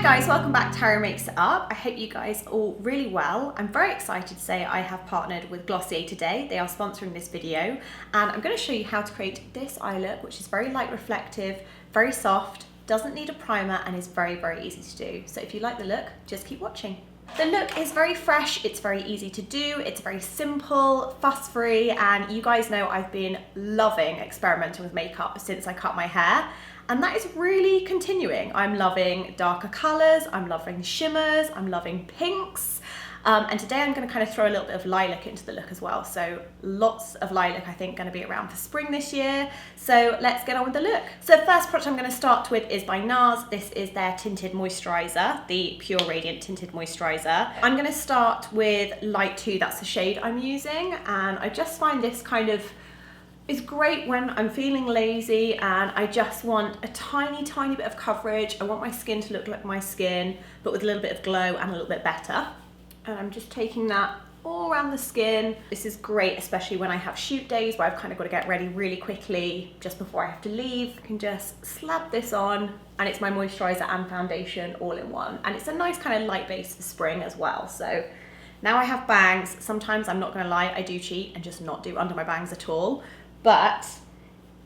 guys, welcome back to Harry Makes It Up. I hope you guys are all really well. I'm very excited to say I have partnered with Glossier today. They are sponsoring this video and I'm going to show you how to create this eye look, which is very light reflective, very soft, doesn't need a primer and is very, very easy to do. So if you like the look, just keep watching. The look is very fresh, it's very easy to do, it's very simple, fuss-free, and you guys know I've been loving experimenting with makeup since I cut my hair. And that is really continuing. I'm loving darker colors, I'm loving shimmers, I'm loving pinks. And today I'm gonna kind of throw a little bit of lilac into the look as well. So lots of lilac, I think, gonna be around for spring this year. So let's get on with the look. So the first product I'm gonna start with is by NARS. This is their tinted moisturizer, the Pure Radiant Tinted Moisturizer. I'm gonna start with Light 2, that's the shade I'm using. And I just find this kind of is great when I'm feeling lazy and I just want a tiny, tiny bit of coverage. I want my skin to look like my skin, but with a little bit of glow and a little bit better. And I'm just taking that all around the skin. This is great, especially when I have shoot days where I've kind of got to get ready really quickly just before I have to leave. I can just slap this on and it's my moisturizer and foundation all in one. And it's a nice kind of light base for spring as well. So now I have bangs. Sometimes, I'm not gonna lie, I do cheat and just not do under my bangs at all. But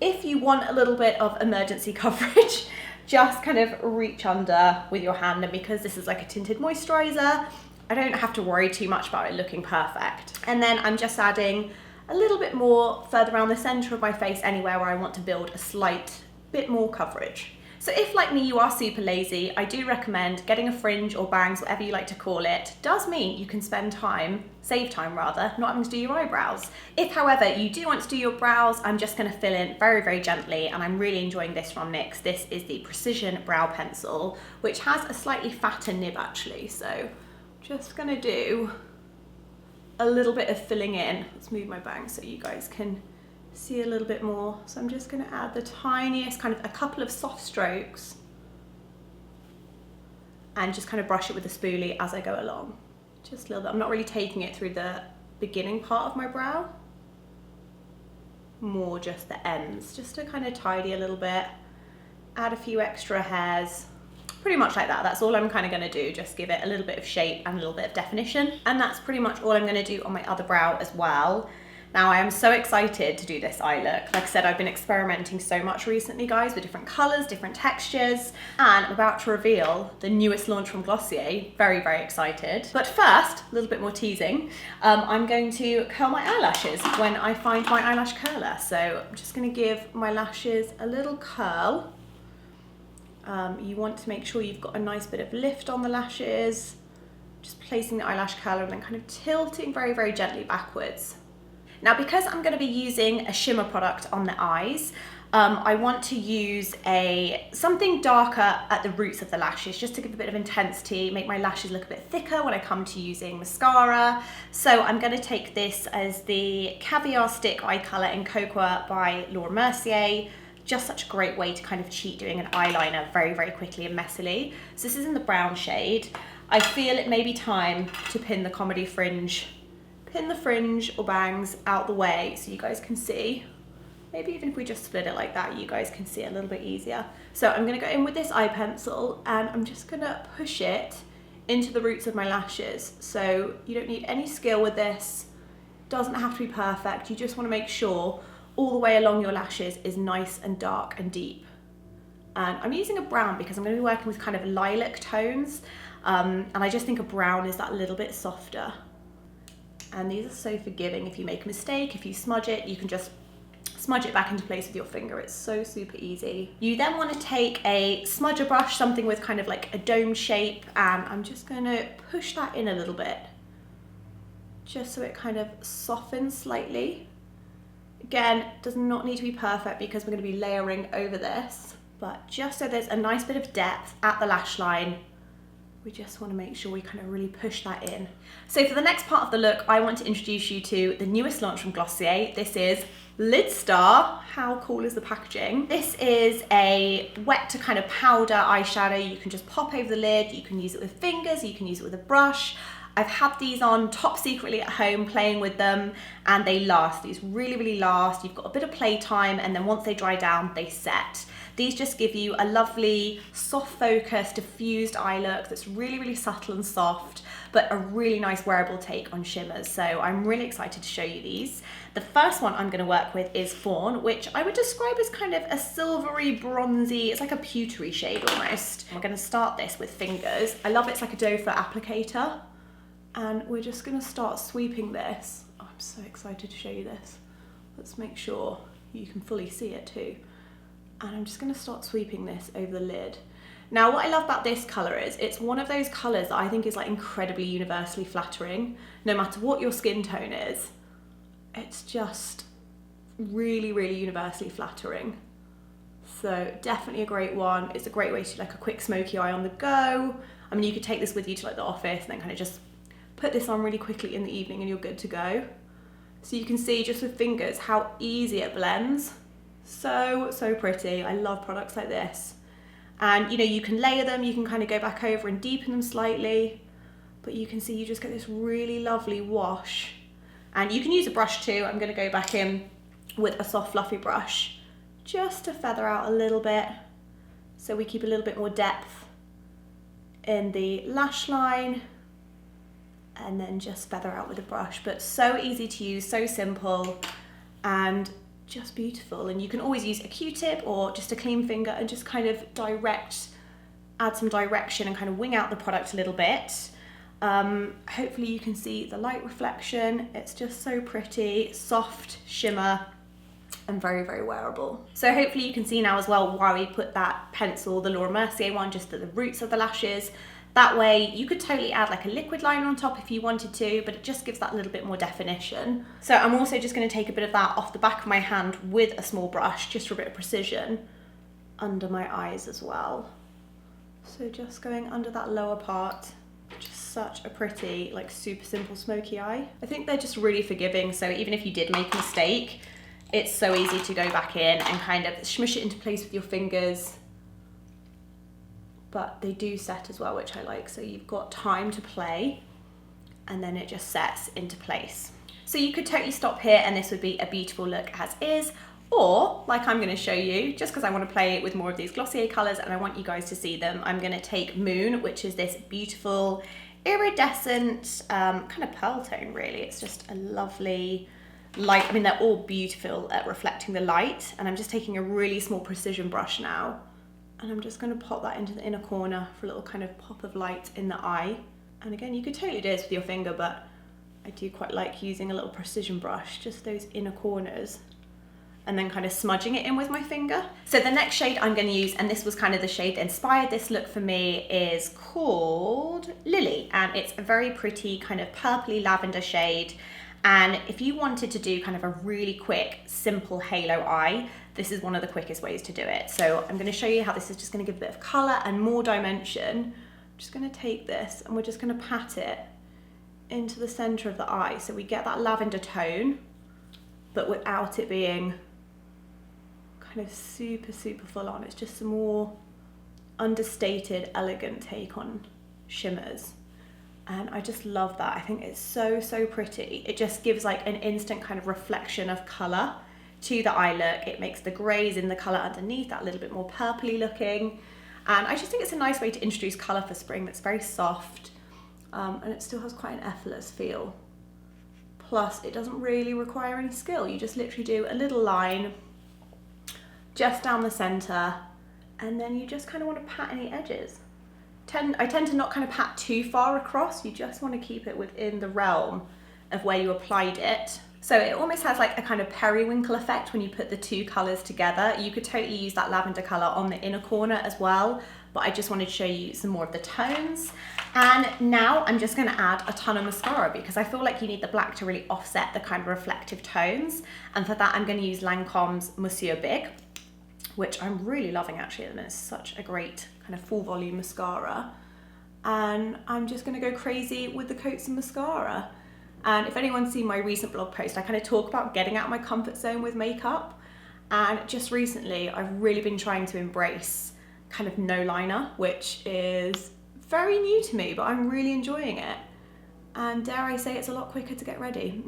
if you want a little bit of emergency coverage, just kind of reach under with your hand, and because this is like a tinted moisturizer, I don't have to worry too much about it looking perfect. And then I'm just adding a little bit more further around the center of my face, anywhere where I want to build a slight bit more coverage. So if, like me, you are super lazy, I do recommend getting a fringe or bangs, whatever you like to call it. Does mean you can spend time, save time rather, not having to do your eyebrows. If, however, you do want to do your brows, I'm just gonna fill in very, very gently, and I'm really enjoying this from NYX. This is the Precision Brow Pencil, which has a slightly fatter nib actually. So just gonna do a little bit of filling in. Let's move my bangs so you guys can see a little bit more. So I'm just gonna add the tiniest, kind of a couple of soft strokes and just kind of brush it with a spoolie as I go along. Just a little bit. I'm not really taking it through the beginning part of my brow, more just the ends, just to kind of tidy a little bit, add a few extra hairs, pretty much like that. That's all I'm kind of gonna do, just give it a little bit of shape and a little bit of definition. And that's pretty much all I'm gonna do on my other brow as well. Now I am so excited to do this eye look. Like I said, I've been experimenting so much recently, guys, with different colors, different textures, and I'm about to reveal the newest launch from Glossier. Very, very excited. But first, a little bit more teasing, I'm going to curl my eyelashes when I find my eyelash curler. So I'm just gonna give my lashes a little curl. You want to make sure you've got a nice bit of lift on the lashes, just placing the eyelash curler and then kind of tilting very, very gently backwards. Now, because I'm going to be using a shimmer product on the eyes, I want to use something darker at the roots of the lashes, just to give a bit of intensity, make my lashes look a bit thicker when I come to using mascara. So I'm going to take this as the Caviar Stick Eye Colour in Cocoa by MERCIER. Just such a great way to kind of cheat doing an eyeliner very, very quickly and messily. So this is in the brown shade. I feel it may be time to pin the comedy fringe. Pin the fringe or bangs out the way so you guys can see. Maybe even if we just split it like that, you guys can see it a little bit easier. So I'm gonna go in with this eye pencil and I'm just gonna push it into the roots of my lashes. So you don't need any skill with this. Doesn't have to be perfect. You just wanna make sure all the way along your lashes is nice and dark and deep. And I'm using a brown because I'm gonna be working with kind of lilac tones. And I just think a brown is that little bit softer. And these are so forgiving. If you make a mistake, if you smudge it, you can just smudge it back into place with your finger. It's so super easy. You then want to take a smudger brush, something with kind of like a dome shape, and I'm just gonna push that in a little bit, just so it kind of softens slightly. Again, does not need to be perfect because we're gonna be layering over this, but just so there's a nice bit of depth at the lash line, we just want to make sure we kind of really push that in. So for the next part of the look, I want to introduce you to the newest launch from Glossier. This is Lidstar. How cool is the packaging? This is a wet to kind of powder eyeshadow. You can just pop over the lid, you can use it with fingers, you can use it with a brush. I've had these on top secretly at home playing with them, and they last. These really, really last. You've got a bit of play time, and then once they dry down, they set. These just give you a lovely soft focus, diffused eye look that's really, really subtle and soft, but a really nice wearable take on shimmers. So I'm really excited to show you these. The first one I'm going to work with is Fawn, which I would describe as kind of a silvery, bronzy, it's like a pewtery shade almost. We're going to start this with fingers. I love it's like a doe foot applicator. And we're just going to start sweeping this. Oh, I'm so excited to show you this. Let's make sure you can fully see it too. And I'm just going to start sweeping this over the lid. Now, what I love about this colour is it's one of those colours that I think is like incredibly universally flattering. No matter what your skin tone is, it's just really, really universally flattering. So definitely a great one. It's a great way to do like a quick smoky eye on the go. I mean, you could take this with you to like the office and then kind of just put this on really quickly in the evening and you're good to go. So you can see just with fingers how easy it blends. So, so pretty. I love products like this. And you know, you can layer them, you can kind of go back over and deepen them slightly, but you can see you just get this really lovely wash. And you can use a brush too. I'm going to go back in with a soft fluffy brush just to feather out a little bit so we keep a little bit more depth in the lash line, and then just feather out with a brush. But so easy to use, so simple, and just beautiful. And you can always use a Q-tip or just a clean finger and just kind of add some direction and kind of wing out the product a little bit. Hopefully you can see the light reflection. It's just so pretty, soft shimmer, and very, very wearable. So hopefully you can see now as well why we put that pencil, the Laura Mercier one, just at the roots of the lashes. That way you could totally add like a liquid liner on top if you wanted to, but it just gives that little bit more definition. So I'm also just going to take a bit of that off the back of my hand with a small brush, just for a bit of precision, under my eyes as well. So just going under that lower part, just such a pretty, like super simple smoky eye. I think they're just really forgiving, so even if you did make a mistake, it's so easy to go back in and kind of smush it into place with your fingers. But they do set as well, which I like. So you've got time to play and then it just sets into place. So you could totally stop here and this would be a beautiful look as is, or like I'm gonna show you, just because I want to play with more of these Glossier colors and I want you guys to see them, I'm gonna take Moon, which is this beautiful iridescent kind of pearl tone really. It's just a lovely light. I mean, they're all beautiful at reflecting the light, and I'm just taking a really small precision brush now. And I'm just going to pop that into the inner corner for a little kind of pop of light in the eye. And again, you could totally do this with your finger, but I do quite like using a little precision brush, just those inner corners, and then kind of smudging it in with my finger. So the next shade I'm going to use, and this was kind of the shade that inspired this look for me, is called Lily. And it's a very pretty kind of purpley lavender shade. And if you wanted to do kind of a really quick, simple halo eye, this is one of the quickest ways to do it. So I'm going to show you how this is just going to give a bit of colour and more dimension. I'm just going to take this and we're just going to pat it into the centre of the eye so we get that lavender tone, but without it being kind of super, super full on. It's just a more understated, elegant take on shimmers. And I just love that. I think it's so, so pretty. It just gives like an instant kind of reflection of colour to the eye look. It makes the greys in the colour underneath that a little bit more purpley looking. And I just think it's a nice way to introduce colour for spring that's very soft. And it still has quite an effortless feel. Plus, it doesn't really require any skill. You just literally do a little line just down the centre, and then you just kind of want to pat any edges. I tend to not kind of pat too far across. You just want to keep it within the realm of where you applied it. So it almost has like a kind of periwinkle effect when you put the two colours together. You could totally use that lavender colour on the inner corner as well, but I just wanted to show you some more of the tones. And now I'm just going to add a ton of mascara because I feel like you need the black to really offset the kind of reflective tones. And for that, I'm going to use Lancome's Monsieur Big, which I'm really loving actually, and it's such a great kind of full volume mascara. And I'm just going to go crazy with the coats and mascara. And if anyone's seen my recent blog post, I kind of talk about getting out of my comfort zone with makeup. And just recently, I've really been trying to embrace kind of no liner, which is very new to me, but I'm really enjoying it. And dare I say, it's a lot quicker to get ready.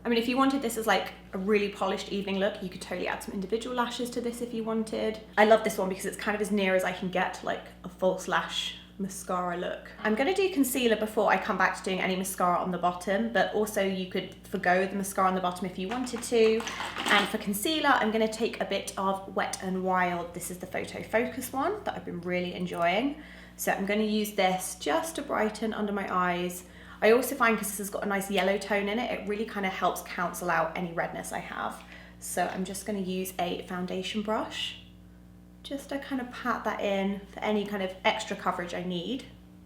I mean, if you wanted this as like a really polished evening look, you could totally add some individual lashes to this if you wanted. I love this one because it's kind of as near as I can get to like a false lash mascara look. I'm going to do concealer before I come back to doing any mascara on the bottom, but also you could forgo the mascara on the bottom if you wanted to. And for concealer, I'm going to take a bit of Wet n Wild. This is the Photo Focus one that I've been really enjoying. So I'm going to use this just to brighten under my eyes. I also find, because this has got a nice yellow tone in it, it really kind of helps cancel out any redness I have. So I'm just going to use a foundation brush just to kind of pat that in for any kind of extra coverage I need.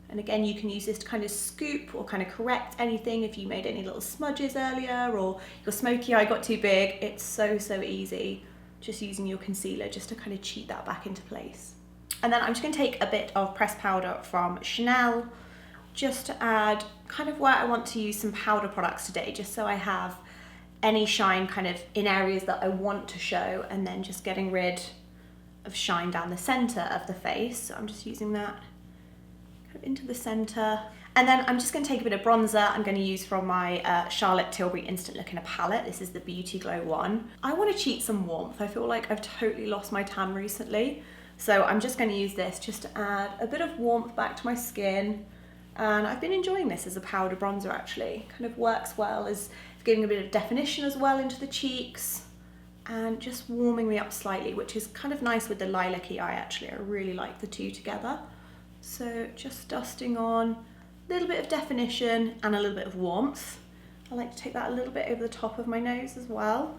And again, you can use this to kind of scoop or kind of correct anything if you made any little smudges earlier or your smoky eye got too big. It's so easy just using your concealer just to kind of cheat that back into place. And then I'm just going to take a bit of pressed powder from Chanel just to add kind of where I want to use some powder products today, just so I have any shine kind of in areas that I want to show, and then just getting rid of shine down the center of the face. So I'm just using that kind of into the center. And then I'm just going to take a bit of bronzer. I'm going to use from my Charlotte Tilbury Instant Look in a palette. This is the Beauty Glow one. I want to cheat some warmth. I feel like I've totally lost my tan recently. So I'm just going to use this just to add a bit of warmth back to my skin. And I've been enjoying this as a powder bronzer actually. Kind of works well as giving a bit of definition as well into the cheeks and just warming me up slightly, which is kind of nice with the lilac-y eye actually. I really like the two together. So just dusting on a little bit of definition and a little bit of warmth. I like to take that a little bit over the top of my nose as well,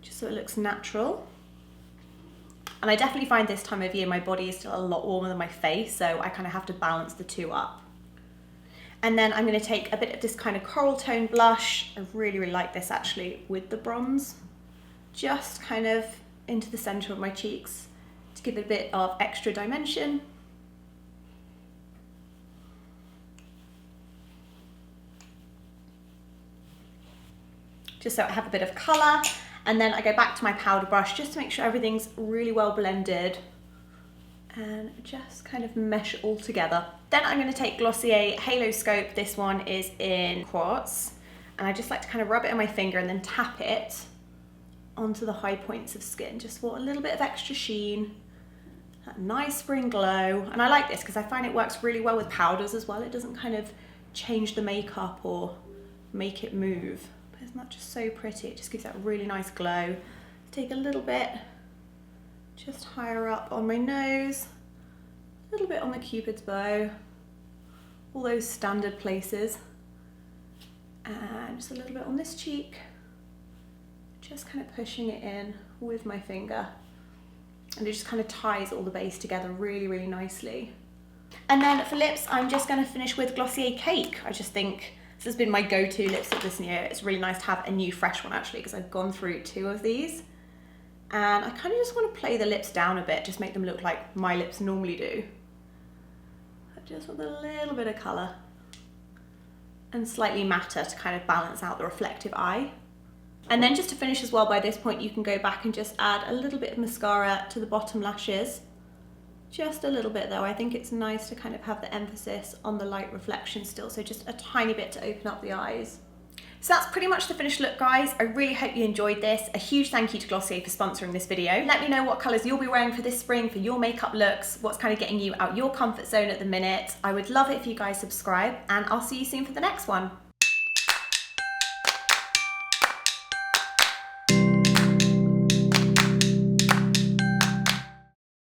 just so it looks natural. And I definitely find this time of year my body is still a lot warmer than my face, so I kind of have to balance the two up. And then I'm going to take a bit of this kind of coral tone blush. I really like this actually with the bronze. Just kind of into the center of my cheeks to give it a bit of extra dimension. Just so I have a bit of color. And then I go back to my powder brush just to make sure everything's really well blended and just kind of mesh it all together. Then I'm going to take Glossier Halo Scope. This one is in Quartz, and I just like to kind of rub it on my finger and then tap it onto the high points of skin just for a little bit of extra sheen, that nice spring glow. And I like this because I find it works really well with powders as well. It doesn't kind of change the makeup or make it move, but isn't that just so pretty? It just gives that really nice glow. Take a little bit just higher up on my nose, a little bit on the Cupid's bow, all those standard places, and just a little bit on this cheek, just kind of pushing it in with my finger, and it just kind of ties all the base together really nicely. And then for lips, I'm just going to finish with Glossier Cake. I just think this has been my go-to lipstick this year. It's really nice to have a new fresh one actually, because I've gone through 2 of these. And I kind of just want to play the lips down a bit, just make them look like my lips normally do. Just with a little bit of colour and slightly matter to kind of balance out the reflective eye. And then just to finish as well, by this point you can go back and just add a little bit of mascara to the bottom lashes. Just a little bit though. I think it's nice to kind of have the emphasis on the light reflection still, so just a tiny bit to open up the eyes. So that's pretty much the finished look, guys. I really hope you enjoyed this. A huge thank you to Glossier for sponsoring this video. Let me know what colours you'll be wearing for this spring for your makeup looks, what's kind of getting you out your comfort zone at the minute. I would love it if you guys subscribe, and I'll see you soon for the next one.